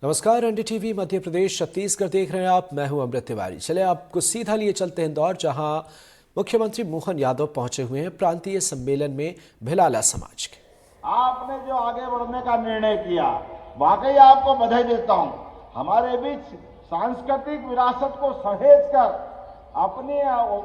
नमस्कार, एनडीटीवी मध्य प्रदेश छत्तीसगढ़ देख रहे हैं आप। मैं हूं अमृत तिवारी। चले आपको सीधा लिए चलते हैं इंदौर, जहां मुख्यमंत्री मोहन यादव पहुंचे हुए हैं प्रांतीय सम्मेलन में भिलाला समाज के। आपने जो आगे बढ़ने का निर्णय किया, वाकई आपको बधाई देता हूं। हमारे बीच सांस्कृतिक विरासत को सहेज कर, अपनी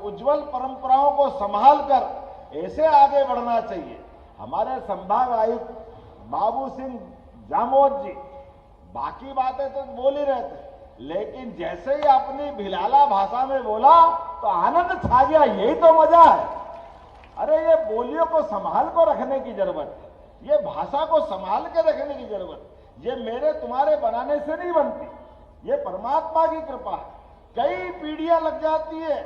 उज्जवल परंपराओं को संभाल कर ऐसे आगे बढ़ना चाहिए। हमारे संभाग आयुक्त बाबू सिंह जामोद जी बाकी बातें तो बोल ही रहे थे, लेकिन जैसे ही अपनी भिलाला भाषा में बोला तो आनंद छा गया। यही तो मजा है। अरे ये बोलियों को संभाल को रखने की जरूरत है, ये भाषा को संभाल के रखने की जरूरत है। ये मेरे तुम्हारे बनाने से नहीं बनती, ये परमात्मा की कृपा है। कई पीढ़ियां लग जाती है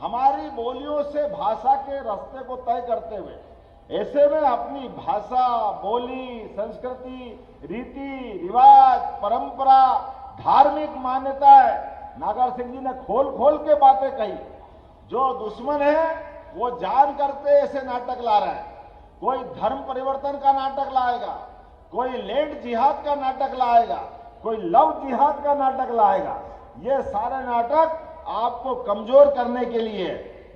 हमारी बोलियों से भाषा के रास्ते को तय करते हुए। ऐसे में अपनी भाषा, बोली, संस्कृति, रीति रिवाज, परंपरा, धार्मिक मान्यताएं नागर सिंह जी ने खोल खोल के बातें कही। जो दुश्मन है वो जान करते ऐसे नाटक ला रहा है। कोई धर्म परिवर्तन का नाटक लाएगा, कोई लैंड जिहाद का नाटक लाएगा, कोई लव जिहाद का नाटक लाएगा। ये सारे नाटक आपको कमजोर करने के लिए।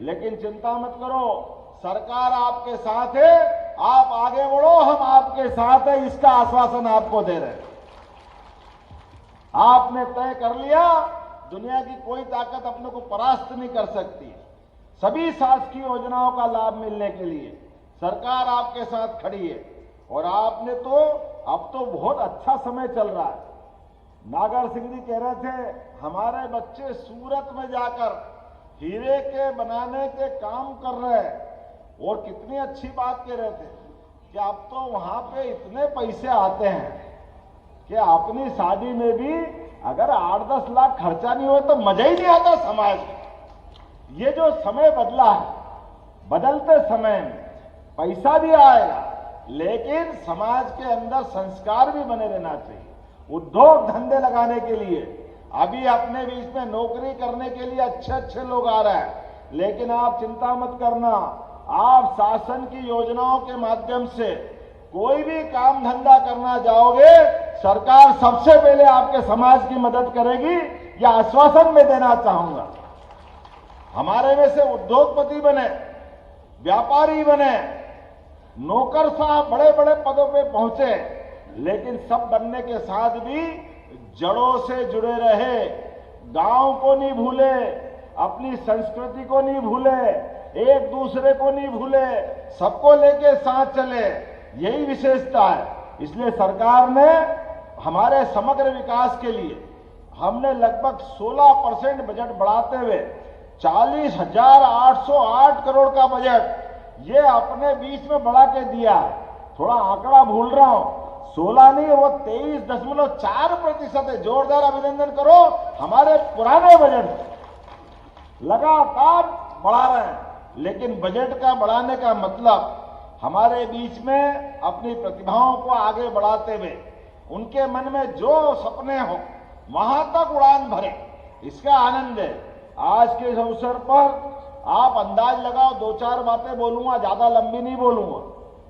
लेकिन चिंता मत करो, सरकार आपके साथ है। आप आगे बढ़ो, हम आपके साथ है, इसका आश्वासन आपको दे रहे हैं। आपने तय कर लिया, दुनिया की कोई ताकत अपने को परास्त नहीं कर सकती। सभी शासकीय योजनाओं का लाभ मिलने के लिए सरकार आपके साथ खड़ी है। और आपने तो अब तो बहुत अच्छा समय चल रहा है। नागर सिंह जी कह रहे थे हमारे बच्चे सूरत में जाकर हीरे के बनाने के काम कर रहे हैं, और कितनी अच्छी बात कह रहे थे कि अब तो वहां पे इतने पैसे आते हैं कि अपनी शादी में भी अगर 8-10 लाख खर्चा नहीं हो तो मजा ही नहीं आता समाज में। ये जो समय बदला है, बदलते समय में पैसा भी आएगा, लेकिन समाज के अंदर संस्कार भी बने रहना चाहिए। उद्योग धंधे लगाने के लिए अभी अपने बीच में नौकरी करने के लिए अच्छे अच्छे लोग आ रहे हैं, लेकिन आप चिंता मत करना। आप शासन की योजनाओं के माध्यम से कोई भी काम धंधा करना जाओगे, सरकार सबसे पहले आपके समाज की मदद करेगी। यह आश्वासन मैं देना चाहूंगा। हमारे में से उद्योगपति बने, व्यापारी बने, नौकर साहब बड़े बड़े पदों पे पहुंचे, लेकिन सब बनने के साथ भी जड़ों से जुड़े रहे, गांव को नहीं भूले, अपनी संस्कृति को नहीं भूले, एक दूसरे को नहीं भूले, सबको लेके साथ चले। यही विशेषता है। इसलिए सरकार ने हमारे समग्र विकास के लिए हमने लगभग 16% बजट बढ़ाते हुए 40,808 करोड़ का बजट ये अपने बीच में बढ़ा के दिया है। थोड़ा आंकड़ा भूल रहा हूं, 16 नहीं, वो 23.4% है। जोरदार अभिनंदन करो हमारे पुराने बजट लगातार बढ़ा रहे हैं। लेकिन बजट का बढ़ाने का मतलब हमारे बीच में अपनी प्रतिभाओं को आगे बढ़ाते हुए उनके मन में जो सपने हो वहां तक उड़ान भरे, इसका आनंद है। आज के इस अवसर पर आप अंदाज लगाओ, 2-4 बातें बोलूंगा, ज्यादा लंबी नहीं बोलूंगा।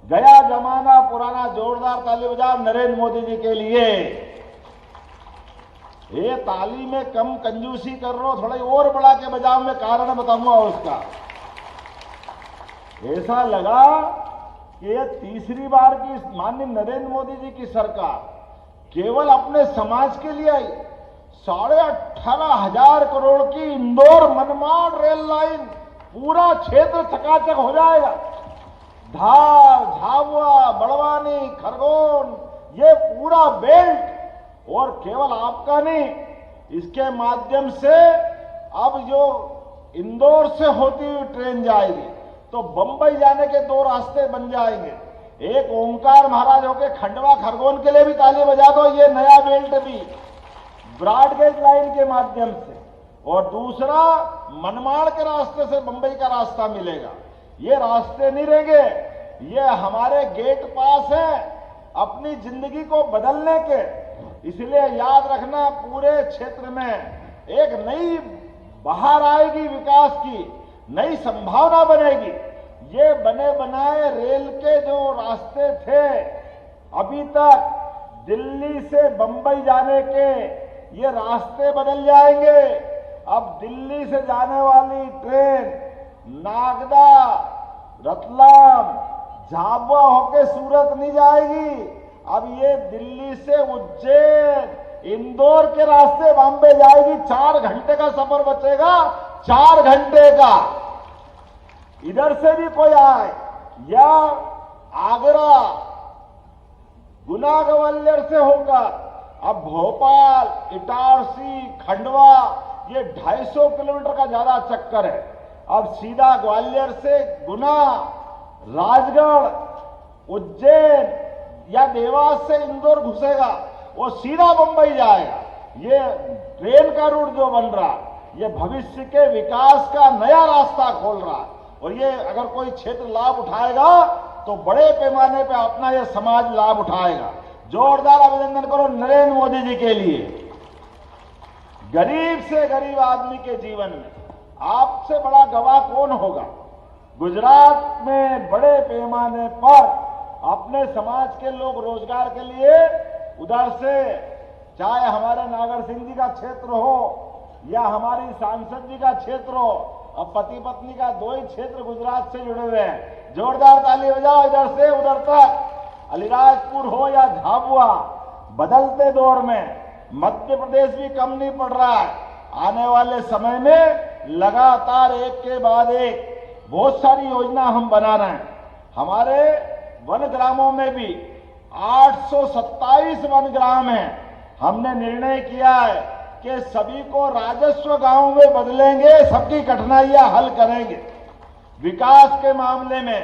गया जमाना पुराना, जोरदार ताली बजाओ नरेंद्र मोदी जी के लिए। ये ताली में कम कंजूसी कर रहे हो, थोड़ा और बढ़ा के बजाओ, मैं कारण बताऊंगा उसका। ऐसा लगा कि ये तीसरी बार की माननीय नरेंद्र मोदी जी की सरकार केवल अपने समाज के लिए आई। 18,500 करोड़ की इंदौर मनमाड़ रेल लाइन, पूरा क्षेत्र चकाचक हो जाएगा। धार, झाबुआ, बड़वानी, खरगोन, ये पूरा बेल्ट, और केवल आपका नहीं, इसके माध्यम से अब जो इंदौर से होती हुई ट्रेन जाएगी तो बंबई जाने के 2 रास्ते बन जाएंगे। एक ओंकार महाराज होके खंडवा खरगोन के लिए भी ताली बजा दो, ये नया बेल्ट भी ब्रॉडगेज लाइन के माध्यम से, और दूसरा मनमाड़ के रास्ते से बंबई का रास्ता मिलेगा। ये रास्ते नहीं रहेंगे, ये हमारे गेट पास है अपनी जिंदगी को बदलने के। इसलिए याद रखना, पूरे क्षेत्र में एक नई बहार आएगी, विकास की नई संभावना बनेगी। ये बने बनाए रेल के जो रास्ते थे अभी तक दिल्ली से बंबई जाने के ये रास्ते बदल जाएंगे। अब दिल्ली से जाने वाली ट्रेन नागदा, रतलाम, झाबुआ होके सूरत नहीं जाएगी। अब ये दिल्ली से उज्जैन, इंदौर के रास्ते बॉम्बे जाएगी। 4 घंटे का सफर बचेगा, 4 घंटे का। इधर से भी कोई आए या आगरा, गुना, ग्वालियर से होकर अब भोपाल, इटारसी, खंडवा, ये 250 किलोमीटर का ज्यादा चक्कर है। अब सीधा ग्वालियर से गुना, राजगढ़, उज्जैन या देवास से इंदौर घुसेगा, वो सीधा मुंबई जाएगा। ये ट्रेन का रूट जो बन रहा, ये भविष्य के विकास का नया रास्ता खोल रहा है। और ये अगर कोई क्षेत्र लाभ उठाएगा तो बड़े पैमाने पे अपना ये समाज लाभ उठाएगा। जोरदार अभिनंदन करो नरेंद्र मोदी जी के लिए। गरीब से गरीब आदमी के जीवन में आपसे बड़ा गवाह कौन होगा? गुजरात में बड़े पैमाने पर अपने समाज के लोग रोजगार के लिए उधर से, चाहे हमारे नागर सिंह जी का क्षेत्र हो या हमारी सांसद जी का क्षेत्र हो, अब पति पत्नी का 2 ही क्षेत्र गुजरात से जुड़े हुए हैं। जोरदार ताली बजाओ इधर से उधर तक। अलीराजपुर हो या झाबुआ, बदलते दौर में मध्य प्रदेश भी कम नहीं पड़ रहा है। आने वाले समय में लगातार एक के बाद एक बहुत सारी योजना हम बना रहे हैं। हमारे वन ग्रामों में भी 827 वन ग्राम हैं। हमने निर्णय किया है कि सभी को राजस्व गांव में बदलेंगे, सबकी कठिनाइयां हल करेंगे। विकास के मामले में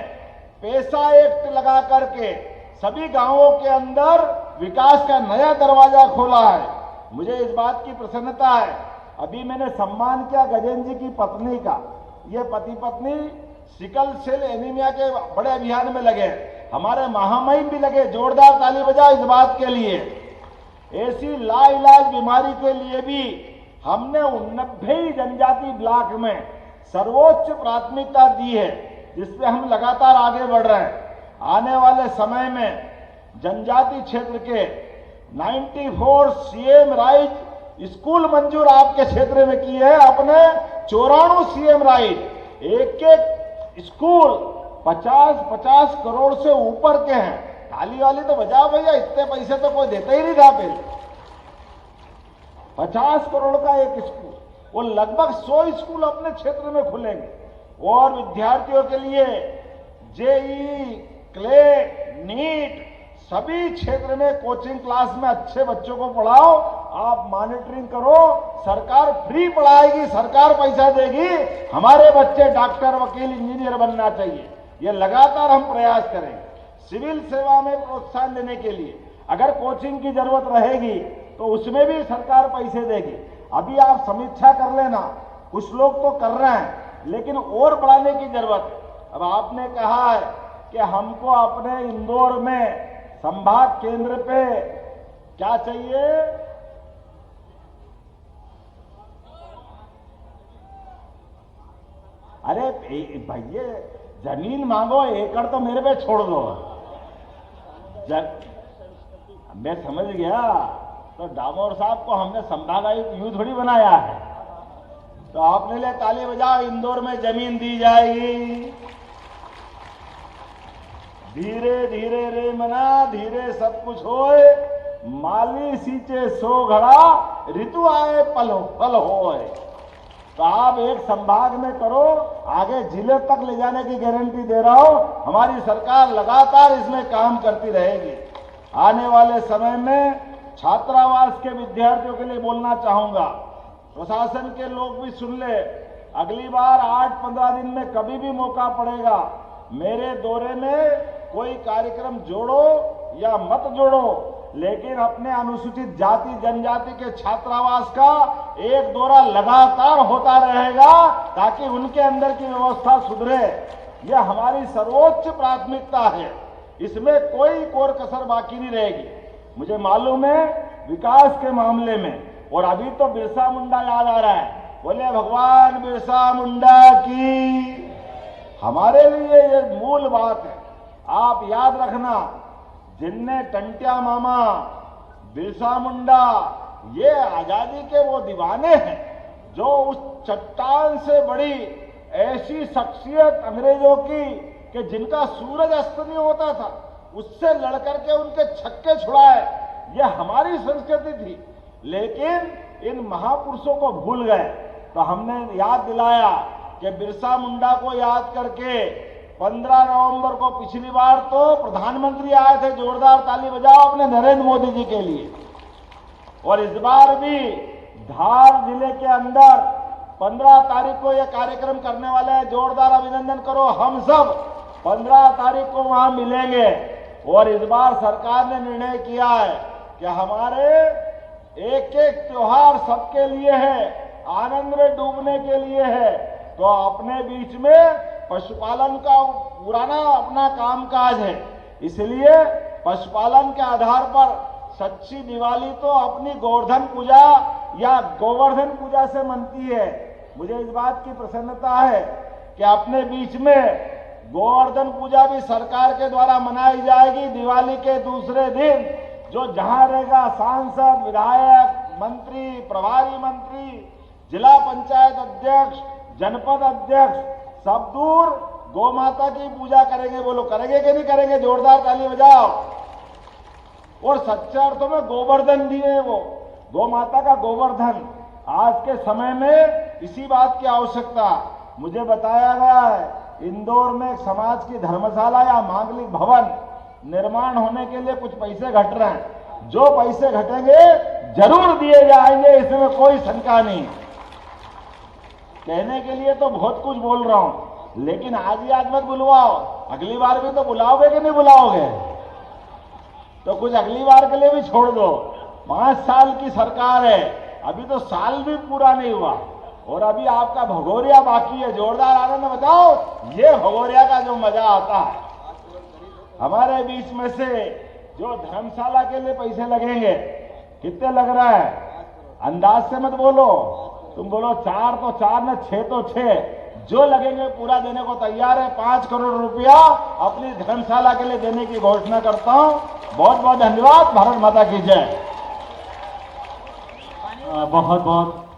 पैसा एक्ट लगा करके सभी गांवों के अंदर विकास का नया दरवाजा खोला है। मुझे इस बात की प्रसन्नता है, अभी मैंने सम्मान किया गजेंद्र जी की पत्नी का। ये पति पत्नी सिकल सेल एनीमिया के बड़े अभियान में लगे, हमारे महामहिम भी लगे। जोरदार ताली बजाओ इस बात के लिए। ऐसी लाइलाज बीमारी के लिए भी हमने 90 जनजाति ब्लॉक में सर्वोच्च प्राथमिकता दी है, जिसपे हम लगातार आगे बढ़ रहे हैं। आने वाले समय में जनजाति क्षेत्र के 94 सीएम राइट स्कूल मंजूर आपके क्षेत्र में किए हैं। अपने 94 सीएम राइट, एक स्कूल 50-50 करोड़ से ऊपर के हैं। ताली वाली तो बजाओ भैया, इतने पैसे तो कोई देता ही नहीं था पहले। 50 करोड़ का एक स्कूल, वो लगभग 100 स्कूल अपने क्षेत्र में खुलेंगे। और विद्यार्थियों के लिए जेई, क्लेट, नीट, सभी क्षेत्र में कोचिंग क्लास में अच्छे बच्चों को पढ़ाओ। आप मॉनिटरिंग करो, सरकार फ्री पढ़ाएगी, सरकार पैसा देगी। हमारे बच्चे डॉक्टर, वकील, इंजीनियर बनना चाहिए। ये लगातार हम प्रयास करेंगे। सिविल सेवा में प्रोत्साहन देने के लिए अगर कोचिंग की जरूरत रहेगी तो उसमें भी सरकार पैसे देगी। अभी आप समीक्षा कर लेना, कुछ लोग तो कर रहे हैं, लेकिन और बढ़ाने की जरूरत है। अब आपने कहा है कि हमको अपने इंदौर में संभाग केंद्र पे क्या चाहिए? अरे भैया जमीन मांगो, एकड़ तो मेरे पे छोड़ दो। मैं समझ गया, तो डामोर साहब को हमने संभागायुक्त यूं थोड़ी बनाया है। तो आपने ले ताली बजाओ, इंदौर में जमीन दी जाएगी। धीरे धीरे रे मना, धीरे सब कुछ होए, माली सींचे सो घड़ा, ऋतु आए पल होए। तो आप एक संभाग में करो, आगे जिले तक ले जाने की गारंटी दे रहा हूं। हमारी सरकार लगातार इसमें काम करती रहेगी। आने वाले समय में छात्रावास के विद्यार्थियों के लिए बोलना चाहूंगा, प्रशासन के लोग भी सुन ले। अगली बार 8-15 दिन में कभी भी मौका पड़ेगा, मेरे दौरे में कोई कार्यक्रम जोड़ो या मत जोड़ो, लेकिन अपने अनुसूचित जाति जनजाति के छात्रावास का एक दौरा लगातार होता रहेगा, ताकि उनके अंदर की व्यवस्था सुधरे। यह हमारी सर्वोच्च प्राथमिकता है, इसमें कोई कोर कसर बाकी नहीं रहेगी। मुझे मालूम है विकास के मामले में, और अभी तो बिरसा मुंडा याद आ रहा है, बोले भगवान बिरसा मुंडा की। हमारे लिए ये मूल बात है। आप याद रखना, जिनने टंटिया मामा बिरसा मुंडा ये आजादी के वो दीवाने हैं जो उस चट्टान से बड़ी ऐसी शख्सियत अंग्रेजों की कि जिनका सूरज अस्त नहीं होता था, उससे लड़कर के उनके छक्के छुड़ाए, ये हमारी संस्कृति थी। लेकिन इन महापुरुषों को भूल गए, तो हमने याद दिलाया कि बिरसा मुंडा को याद करके 15 नवंबर को पिछली बार तो प्रधानमंत्री आए थे, जोरदार ताली बजाओ अपने नरेंद्र मोदी जी के लिए। और इस बार भी धार जिले के अंदर 15 तारीख को यह कार्यक्रम करने वाले हैं, जोरदार अभिनंदन करो। हम सब 15 तारीख को वहां मिलेंगे। और इस बार सरकार ने निर्णय किया है कि हमारे एक एक त्योहार सबके लिए है, आनंद में डूबने के लिए है। तो अपने बीच में पशुपालन का पुराना अपना कामकाज है, इसलिए पशुपालन के आधार पर सच्ची दिवाली तो अपनी गोवर्धन पूजा या गोवर्धन पूजा से मनती है। मुझे इस बात की प्रसन्नता है कि अपने बीच में गोवर्धन पूजा भी सरकार के द्वारा मनाई जाएगी। दिवाली के दूसरे दिन जो जहां रहेगा सांसद, विधायक, मंत्री, प्रभारी मंत्री, जिला पंचायत अध्यक्ष, जनपद अध्यक्ष सब दूर गौ माता की पूजा करेंगे। बोलो करेंगे कि नहीं करेंगे? जोरदार ताली बजाओ। और सच्चे अर्थों में गोवर्धन दिए, वो गौ माता का गोवर्धन। आज के समय में इसी बात की आवश्यकता। मुझे बताया गया है इंदौर में एक समाज की धर्मशाला या मांगलिक भवन निर्माण होने के लिए कुछ पैसे घट रहे हैं। जो पैसे घटेंगे जरूर दिए जाएंगे, इसमें कोई शंका नहीं। कहने के लिए तो बहुत कुछ बोल रहा हूं, लेकिन आज ही आज मत बुलवाओ, अगली बार भी तो बुलाओगे कि नहीं बुलाओगे? तो कुछ अगली बार के लिए भी छोड़ दो। 5 साल की सरकार है, अभी तो साल भी पूरा नहीं हुआ और अभी आपका भगोरिया बाकी है। जोरदार आनंद बजाओ। ये भगोरिया का जो मजा आता है, हमारे बीच में से जो धर्मशाला के लिए पैसे लगेंगे, कितने लग रहा है? अंदाज से मत बोलो, तुम बोलो 4 तो 4 न 6 तो 6, जो लगेंगे पूरा देने को तैयार है। 5 करोड़ रुपया अपनी धर्मशाला के लिए देने की घोषणा करता हूं। बहुत बहुत धन्यवाद। भारत माता की जय। बहुत बहुत